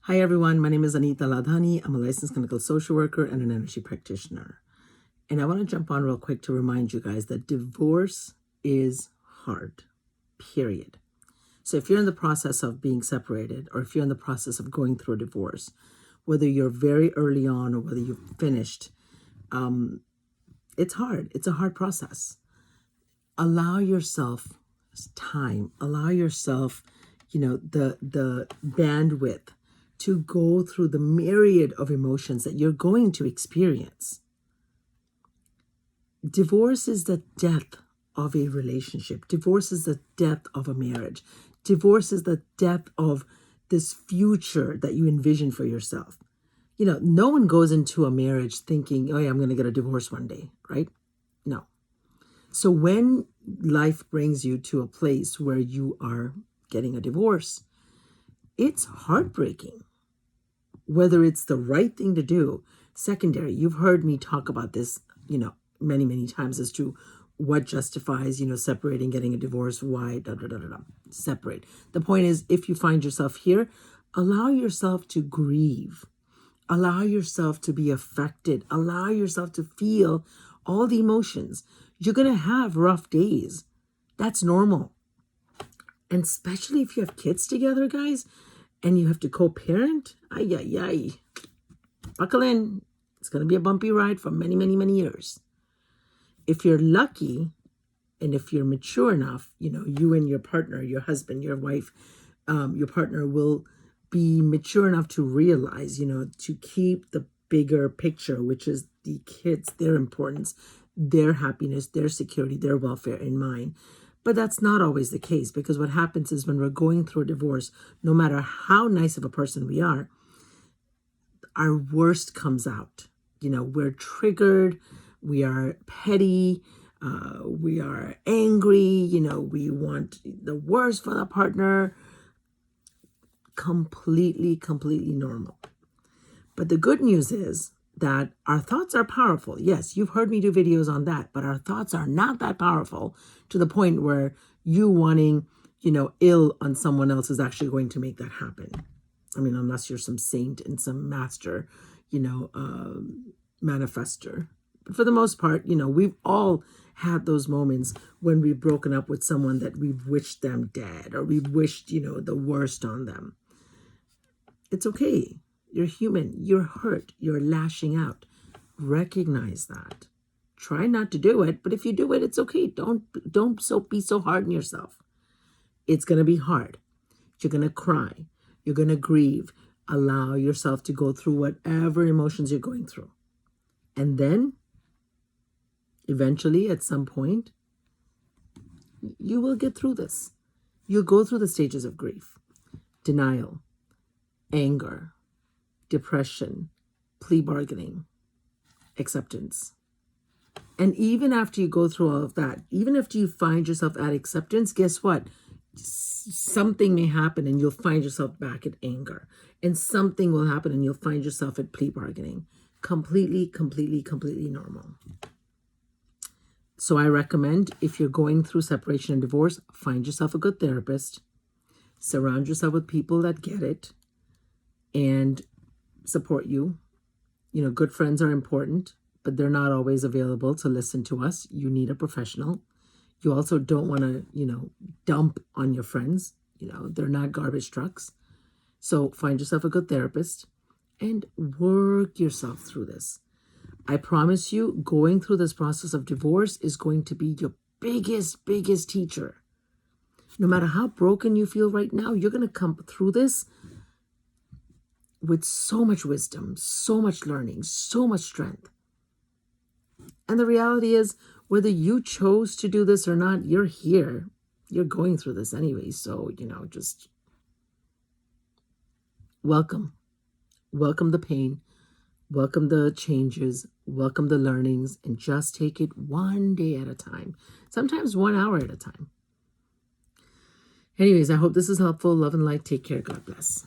Hi everyone, my name is Anita Ladhani. I'm a licensed clinical social worker and an energy practitioner. And I want to jump on real quick to remind you guys that divorce is hard, period. So if you're in the process of being separated, or if you're in the process of going through a divorce, whether you're very early on or whether you've finished, it's hard. It's a hard process. Allow yourself time, allow yourself, the bandwidth to go through the myriad of emotions that you're going to experience. Divorce is the death of a relationship. Divorce is the death of a marriage. Divorce is the death of this future that you envision for yourself. No one goes into a marriage thinking, oh yeah, I'm going to get a divorce one day, right? No. So when life brings you to a place where you are getting a divorce, it's heartbreaking. Whether it's the right thing to do, secondary. You've heard me talk about this, many, many times as to what justifies, separating, getting a divorce, why, separate. The point is, if you find yourself here, allow yourself to grieve. Allow yourself to be affected. Allow yourself to feel all the emotions. You're going to have rough days. That's normal. And especially if you have kids together, guys, and you have to co-parent, buckle in. It's going to be a bumpy ride for many, many, many years. If you're lucky, and if you're mature enough, you and your partner, your husband, your wife, your partner will be mature enough to realize, to keep the bigger picture, which is the kids, their importance, their happiness, their security, their welfare in mind. But that's not always the case, because what happens is when we're going through a divorce, no matter how nice of a person we are, our worst comes out. We're triggered, we are petty, we are angry, we want the worst for the partner. Completely normal. But the good news is that our thoughts are powerful. Yes, you've heard me do videos on that, but our thoughts are not that powerful to the point where you wanting, ill on someone else is actually going to make that happen. I mean, unless you're some saint and some master, manifester. But for the most part, we've all had those moments when we've broken up with someone that we've wished them dead, or we've wished, the worst on them. It's okay. You're human. You're hurt. You're lashing out. Recognize that. Try not to do it, but if you do it, it's okay. Don't be so hard on yourself. It's going to be hard. You're going to cry. You're going to grieve. Allow yourself to go through whatever emotions you're going through. And then, eventually, at some point, you will get through this. You'll go through the stages of grief, denial, anger, depression, plea bargaining, acceptance. And even after you go through all of that, even after you find yourself at acceptance, guess what? Something may happen and you'll find yourself back at anger. And something will happen and you'll find yourself at plea bargaining. Completely normal. So I recommend, if you're going through separation and divorce, find yourself a good therapist. Surround yourself with people that get it and support you. Good friends are important, but they're not always available to listen to us. You need a professional. You also don't want to, dump on your friends. They're not garbage trucks. So find yourself a good therapist and work yourself through this. I promise you, going through this process of divorce is going to be your biggest teacher. No matter how broken you feel right now, you're going to come through this with so much wisdom, so much learning, so much strength. And the reality is, whether you chose to do this or not, you're here. You're going through this anyway. So, just welcome. Welcome the pain. Welcome the changes. Welcome the learnings. And just take it one day at a time. Sometimes 1 hour at a time. Anyways, I hope this is helpful. Love and light. Take care. God bless.